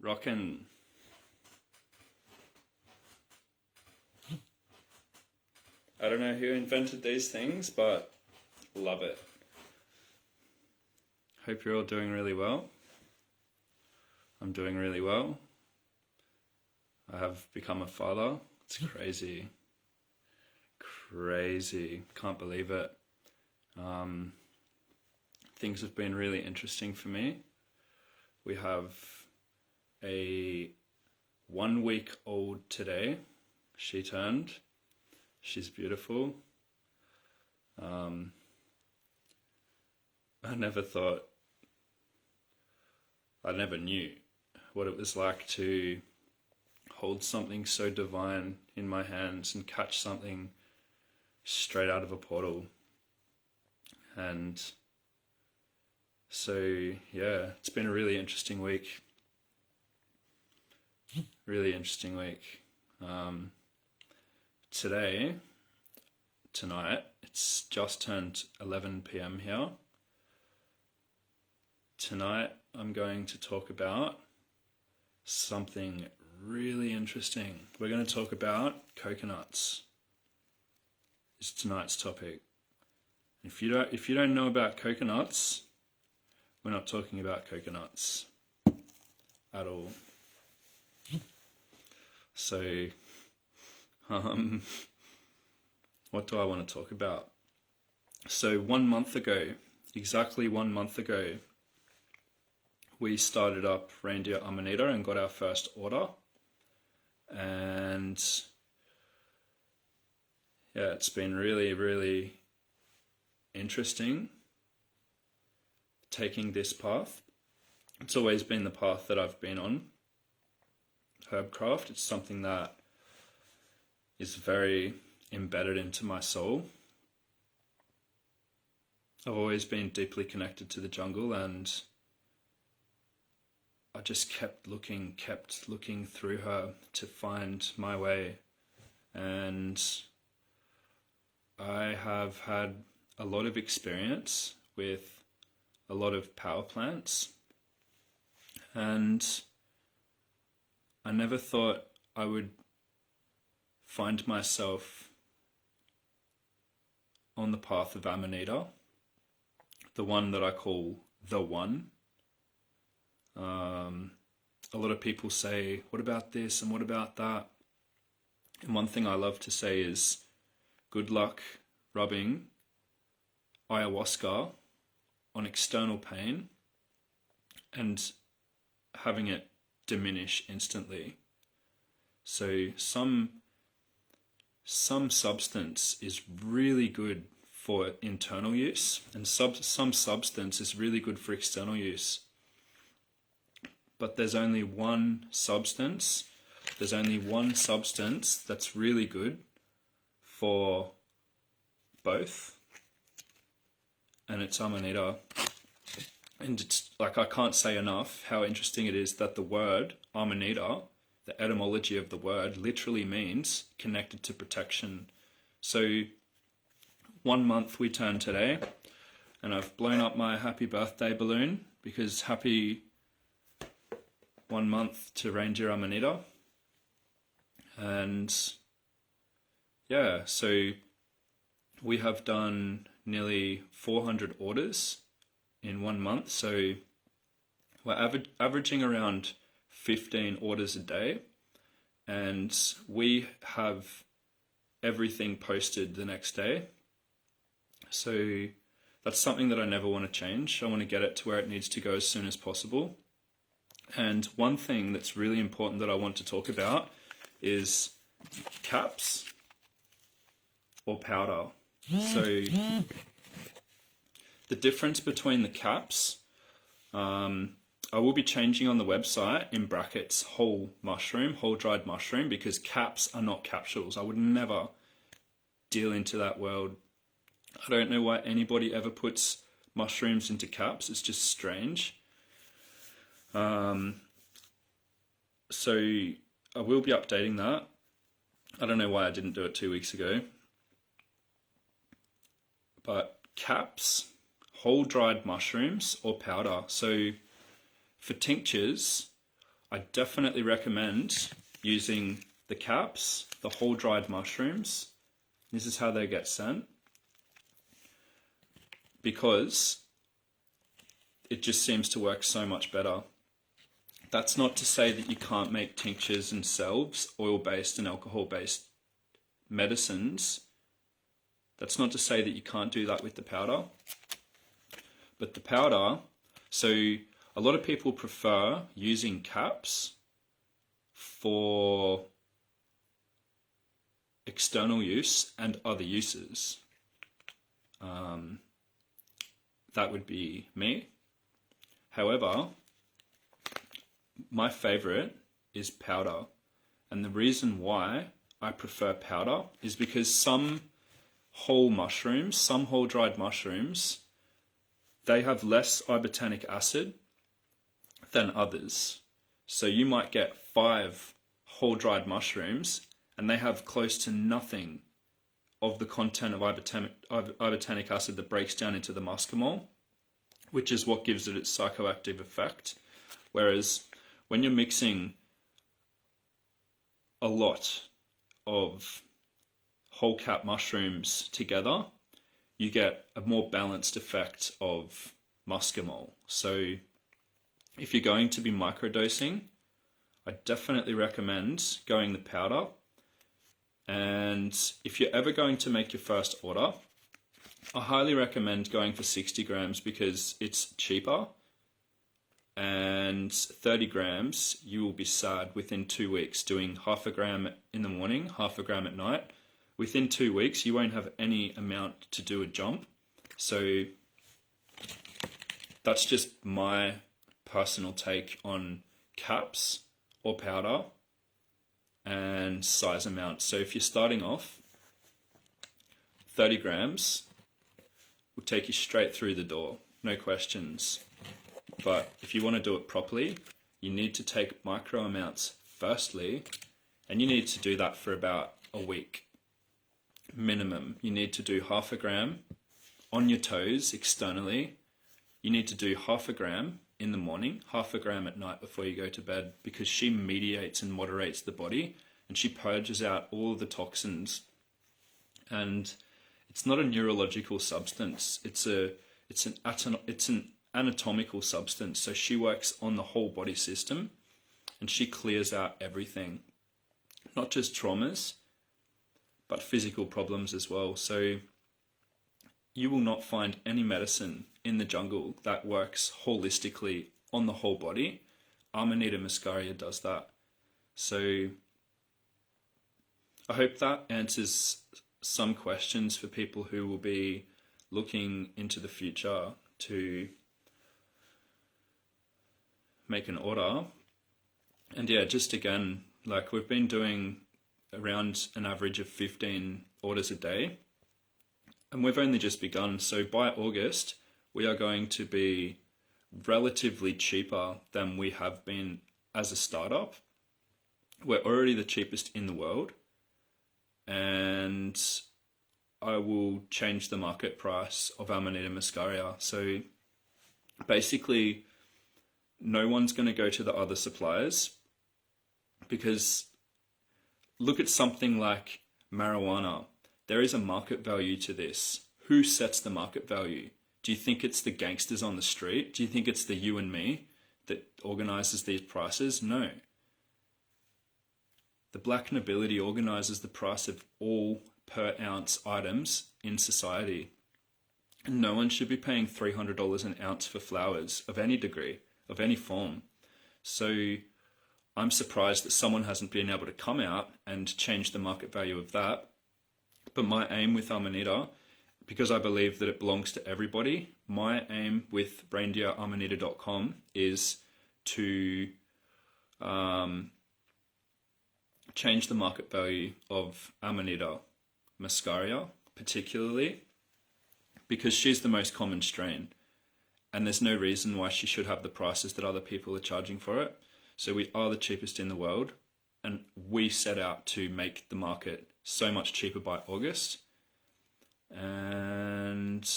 Rockin'. I don't know who invented these things, but love it. Hope you're all doing really well. I'm doing really well. I have become a father. It's crazy. Crazy. Can't believe it. Things have been really interesting for me. We have a 1 week old today. She turned. She's beautiful. I never knew what it was like to hold something so divine in my hands and catch something straight out of a portal. And so, yeah, it's been a really interesting week. Really interesting week. Tonight, it's just turned 11 p.m. here. Tonight, I'm going to talk about something really interesting. We're going to talk about coconuts. Is tonight's topic. If you don't know about coconuts, we're not talking about coconuts at all. So, what do I want to talk about? So 1 month ago, exactly 1 month ago, we started up reindeer Amanita and got our first order. And yeah, it's been really, really interesting taking this path. It's always been the path that I've been on. Herbcraft, it's something that is very embedded into my soul. I've always been deeply connected to the jungle, and I just kept looking through her to find my way. And I have had a lot of experience with a lot of power plants, and I never thought I would find myself on the path of Amanita, the one that I call the one. A lot of people say, what about this and what about that? And one thing I love to say is, good luck rubbing ayahuasca on external pain and having it diminish instantly. So some substance is really good for internal use, and some substance is really good for external use. But there's only one substance that's really good for both, and it's Amanita. And it's like, I can't say enough how interesting it is that the word Amanita, the etymology of the word, literally means connected to protection. So 1 month we turn today, and I've blown up my happy birthday balloon because happy 1 month to reindeer Amanita. And yeah, so we have done nearly 400 orders in 1 month. So we're averaging around 15 orders a day, and we have everything posted the next day. So that's something that I never want to change. I want to get it to where it needs to go as soon as possible. And one thing that's really important that I want to talk about is caps or powder. So the difference between the caps, I will be changing on the website in brackets whole dried mushroom, because caps are not capsules. I would never deal into that world. I don't know why anybody ever puts mushrooms into caps. It's just strange. So I will be updating that. I don't know why I didn't do it 2 weeks ago. But caps, whole dried mushrooms or powder. So for tinctures, I definitely recommend using the caps, the whole dried mushrooms. This is how they get sent, because it just seems to work so much better. That's not to say that you can't make tinctures and salves, oil-based and alcohol-based medicines. That's not to say that you can't do that with the powder. But the powder, so a lot of people prefer using caps for external use and other uses. That would be me. However, my favorite is powder. And the reason why I prefer powder is because some whole mushrooms, some whole dried mushrooms, they have less ibotenic acid than others. So you might get 5 whole dried mushrooms and they have close to nothing of the content of ibotenic acid that breaks down into the muscimol, which is what gives it its psychoactive effect. Whereas when you're mixing a lot of whole cap mushrooms together, you get a more balanced effect of muscimol. So if you're going to be microdosing, I definitely recommend going the powder. And if you're ever going to make your first order, I highly recommend going for 60 grams because it's cheaper. And 30 grams, you will be sad within 2 weeks, doing half a gram in the morning, half a gram at night. Within 2 weeks, you won't have any amount to do a jump. So that's just my personal take on caps or powder and size amount. So if you're starting off, 30 grams will take you straight through the door, no questions. But if you want to do it properly, you need to take micro amounts firstly, and you need to do that for about a week minimum. You need to do half a gram on your toes externally. You need to do half a gram in the morning, half a gram at night before you go to bed, because she mediates and moderates the body and she purges out all of the toxins. And it's not a neurological substance, it's an anatomical substance. So she works on the whole body system and she clears out everything, not just traumas, but physical problems as well. So you will not find any medicine in the jungle that works holistically on the whole body. Amanita muscaria does that. So I hope that answers some questions for people who will be looking into the future to make an order. And yeah, just again, like we've been doing around an average of 15 orders a day, and we've only just begun. So by August, we are going to be relatively cheaper than we have been as a startup. We're already the cheapest in the world, and I will change the market price of Amanita muscaria. So basically, no one's going to go to the other suppliers, because look at something like marijuana. There is a market value to this. Who sets the market value? Do you think it's the gangsters on the street? Do you think it's the you and me that organizes these prices? No. The black nobility organizes the price of all per ounce items in society. And no one should be paying $300 an ounce for flowers of any degree, of any form. So I'm surprised that someone hasn't been able to come out and change the market value of that. But my aim with Amanita, because I believe that it belongs to everybody, my aim with reindeeramanita.com is to change the market value of Amanita muscaria, particularly because she's the most common strain, and there's no reason why she should have the prices that other people are charging for it. So we are the cheapest in the world, and we set out to make the market so much cheaper by August. And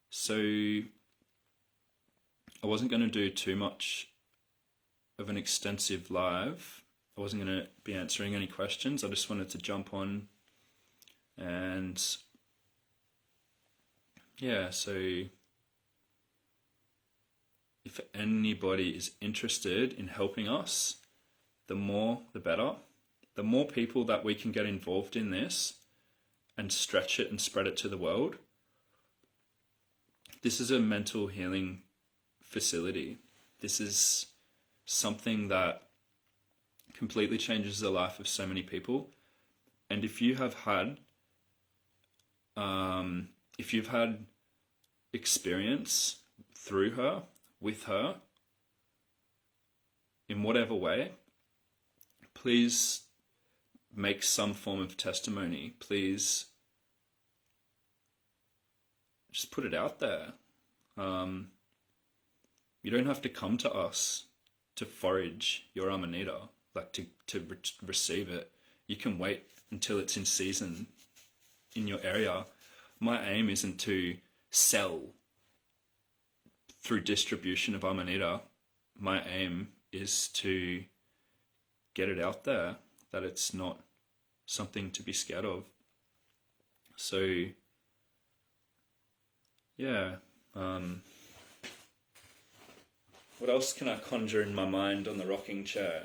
so I wasn't going to do too much of an extensive live. I wasn't going to be answering any questions. I just wanted to jump on and yeah, so if anybody is interested in helping us, the more the better. The more people that we can get involved in this and stretch it and spread it to the world. This is a mental healing facility. This is something that completely changes the life of so many people. And if you have had, if you've had experience through her, with her, in whatever way, please make some form of testimony. Please just put it out there. You don't have to come to us to forage your Amanita, like to receive it. You can wait until it's in season in your area. My aim isn't to sell through distribution of Amanita. My aim is to get it out there, that it's not something to be scared of. So, yeah. What else can I conjure in my mind on the rocking chair?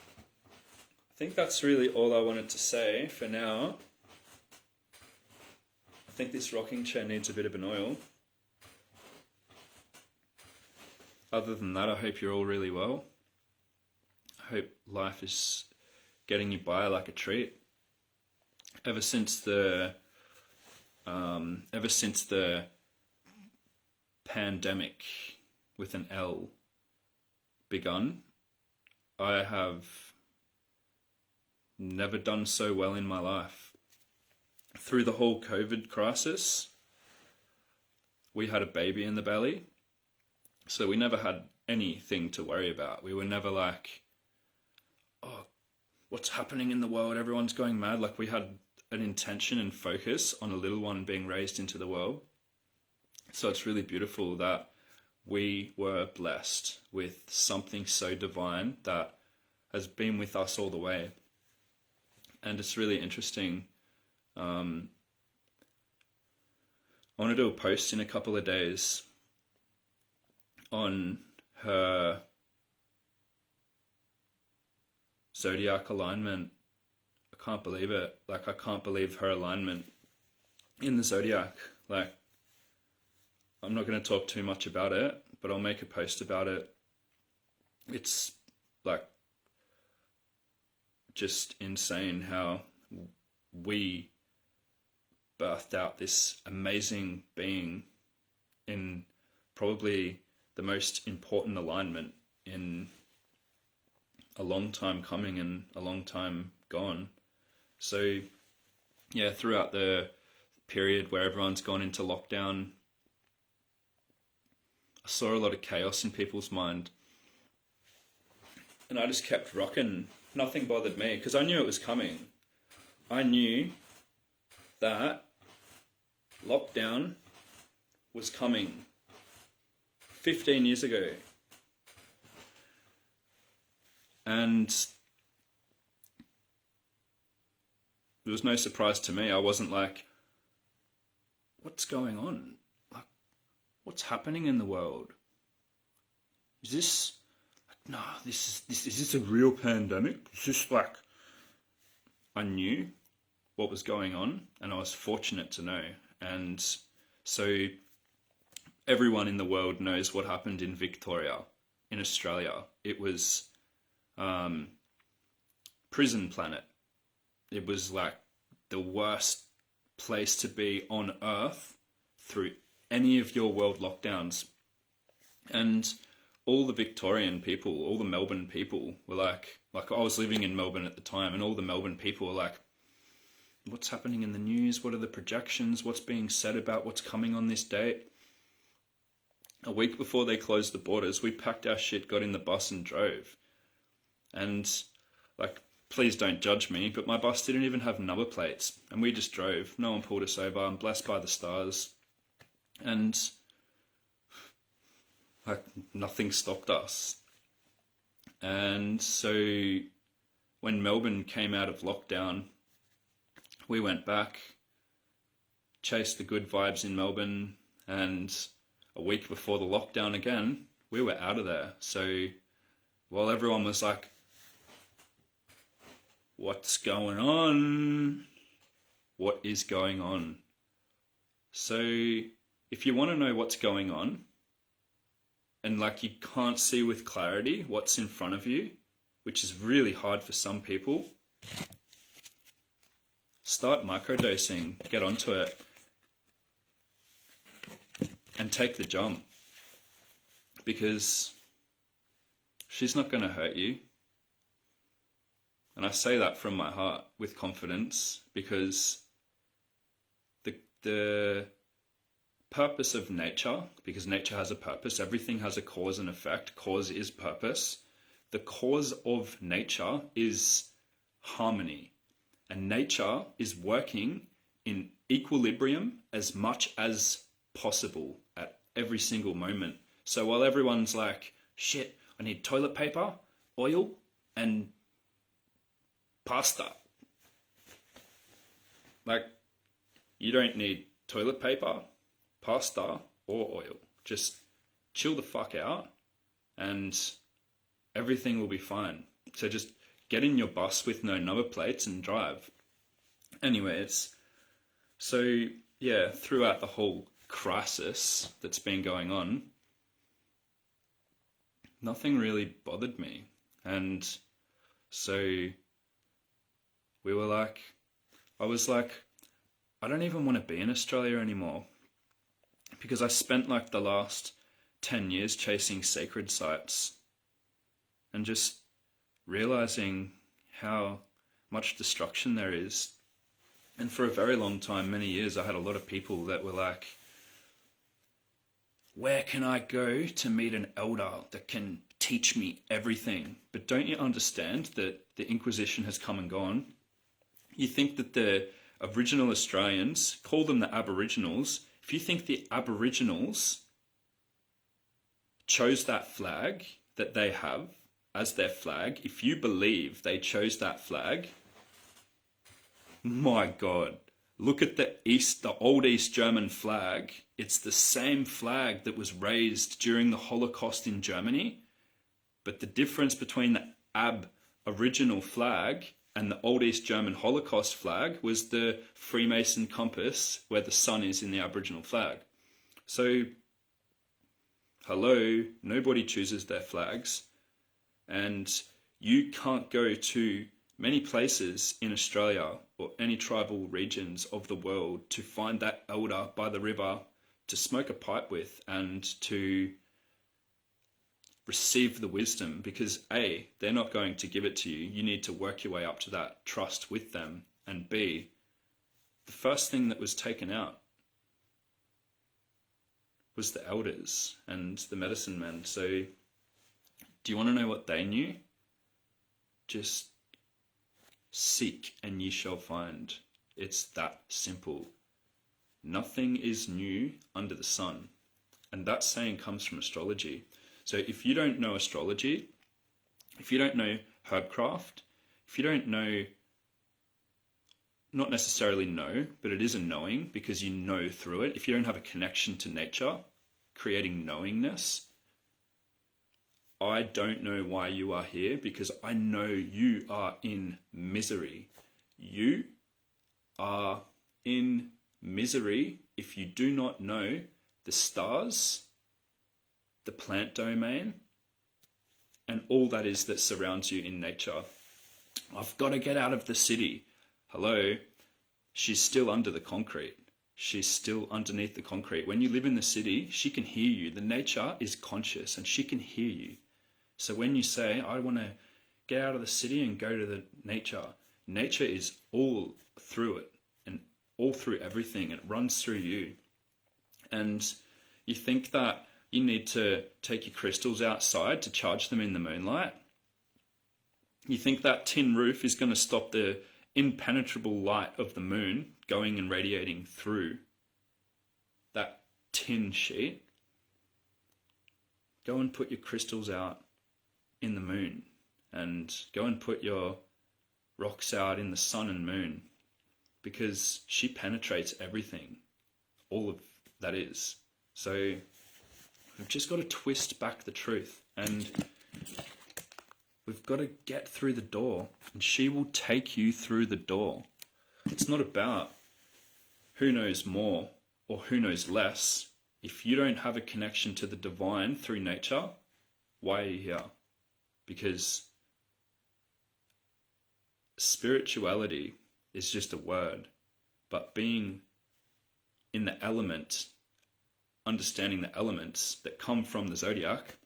I think that's really all I wanted to say for now. I think this rocking chair needs a bit of an oil. Other than that, I hope you're all really well. I hope life is getting you by like a treat. Ever since the pandemic with an L begun, I have never done so well in my life. Through the whole COVID crisis, we had a baby in the belly, so we never had anything to worry about. We were never like, oh, what's happening in the world? Everyone's going mad. Like, we had an intention and focus on a little one being raised into the world. So it's really beautiful that we were blessed with something so divine that has been with us all the way. And it's really interesting. I want to do a post in a couple of days on her zodiac alignment. I can't believe it. Like, I can't believe her alignment in the zodiac. Like, I'm not going to talk too much about it, but I'll make a post about it. It's like just insane how we birthed out this amazing being in probably the most important alignment in a long time coming and a long time gone. So yeah, throughout the period where everyone's gone into lockdown, I saw a lot of chaos in people's mind, and I just kept rocking. Nothing bothered me because I knew it was coming. I knew that lockdown was coming 15 years ago. And it was no surprise to me. I wasn't like, what's going on? Like, what's happening in the world? Is this like, no, is this a real pandemic? Is this like, I knew what was going on and I was fortunate to know. And so everyone in the world knows what happened in Victoria, in Australia. It was prison planet. It was like the worst place to be on earth through any of your world lockdowns. And all the Victorian people, all the Melbourne people were like I was living in Melbourne at the time, and all the Melbourne people were like, what's happening in the news? What are the projections? What's being said about what's coming on this date? A week before they closed the borders, we packed our shit, got in the bus and drove. And like, please don't judge me, but my bus didn't even have number plates, and we just drove. No one pulled us over. I'm blessed by the stars. And Like nothing stopped us. And so when Melbourne came out of lockdown, we went back, chased the good vibes in Melbourne, and a week before the lockdown again, we were out of there. So while everyone was like, what's going on? What is going on? So if you want to know what's going on, and like you can't see with clarity what's in front of you, which is really hard for some people, start microdosing, get onto it, and take the jump. Because she's not going to hurt you. And I say that from my heart with confidence, because the purpose of nature, because nature has a purpose, everything has a cause and effect. Cause is purpose. The cause of nature is harmony. And nature is working in equilibrium as much as possible at every single moment. So while everyone's like, shit, I need toilet paper, oil, and pasta. Like, you don't need toilet paper, pasta, or oil. Just chill the fuck out and everything will be fine. So just get in your bus with no number plates and drive. Anyways, so yeah, throughout the whole crisis that's been going on, nothing really bothered me. And so we were like, I was like, I don't even want to be in Australia anymore, because I spent like the last 10 years chasing sacred sites and just realizing how much destruction there is. And for a very long time, many years, I had a lot of people that were like, where can I go to meet an elder that can teach me everything? But don't you understand that the Inquisition has come and gone? You think that the Aboriginal Australians, call them the Aboriginals, if you think the Aboriginals chose that flag that they have as their flag, if you believe they chose that flag, my God, look at the old East German flag. It's the same flag that was raised during the Holocaust in Germany. But the difference between the Aboriginal flag and the old East German Holocaust flag was the Freemason compass, where the sun is in the Aboriginal flag. So, hello, nobody chooses their flags. And you can't go to many places in Australia or any tribal regions of the world to find that elder by the river to smoke a pipe with and to receive the wisdom, because A, they're not going to give it to you. You need to work your way up to that trust with them. And B, the first thing that was taken out was the elders and the medicine men. So do you want to know what they knew? Just seek and ye shall find. It's that simple. Nothing is new under the sun. And that saying comes from astrology. So if you don't know astrology, if you don't know herbcraft, if you don't know, not necessarily know, but it is a knowing because you know through it. If you don't have a connection to nature, creating knowingness, I don't know why you are here, because I know you are in misery. You are in misery if you do not know the stars, the plant domain, and all that is that surrounds you in nature. I've got to get out of the city. Hello, she's still under the concrete. She's still underneath the concrete. When you live in the city, she can hear you. The nature is conscious and she can hear you. So when you say, I want to get out of the city and go to the nature, nature is all through it and all through everything. It runs through you. And you think that you need to take your crystals outside to charge them in the moonlight. You think that tin roof is going to stop the impenetrable light of the moon going and radiating through that tin sheet? go and put your crystals out in the moon, and go and put your rocks out in the sun and moon, because she penetrates everything, all of that is. So we've just got to twist back the truth, and we've got to get through the door, and she will take you through the door. It's not about who knows more or who knows less. If you don't have a connection to the divine through nature, why are you here? Because spirituality is just a word, but being in the element, understanding the elements that come from the zodiac,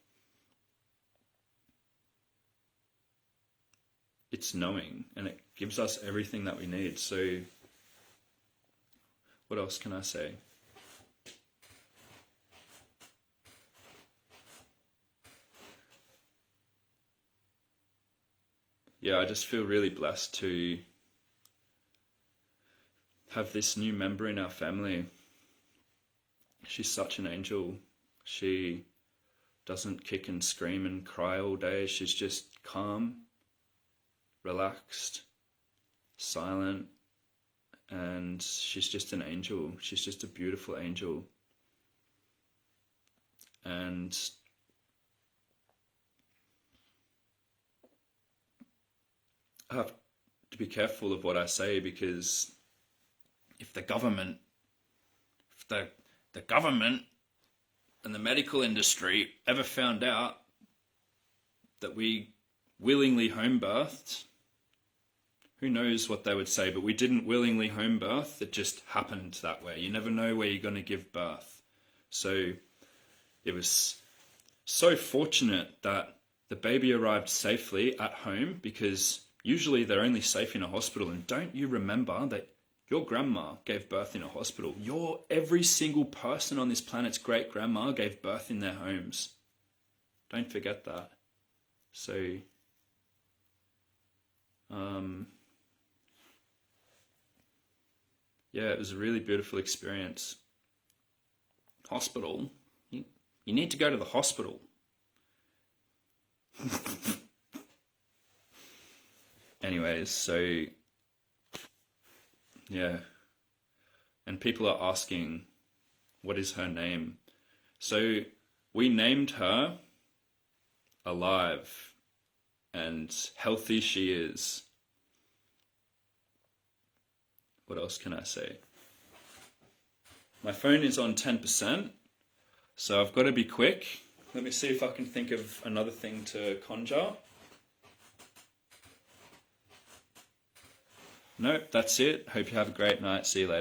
it's knowing, and it gives us everything that we need. So what else can I say? Yeah, I just feel really blessed to have this new member in our family. She's such an angel. She doesn't kick and scream and cry all day. She's just calm, relaxed, silent, and she's just an angel. She's just a beautiful angel. And I have to be careful of what I say, because if the government and the medical industry ever found out that we willingly home birthed, who knows what they would say. But we didn't willingly home birth, it just happened that way. You never know where you're going to give birth. So it was so fortunate that the baby arrived safely at home, because usually they're only safe in a hospital. And don't you remember that your grandma gave birth in a hospital? Every single person on this planet's great grandma gave birth in their homes. Don't forget that. So, yeah, it was a really beautiful experience. Hospital? You need to go to the hospital. Anyways, so yeah, and people are asking, what is her name? So we named her Alive, and healthy she is. What else can I say? My phone is on 10%, so I've got to be quick. Let me see if I can think of another thing to conjure. Nope, that's it. Hope you have a great night. See you later.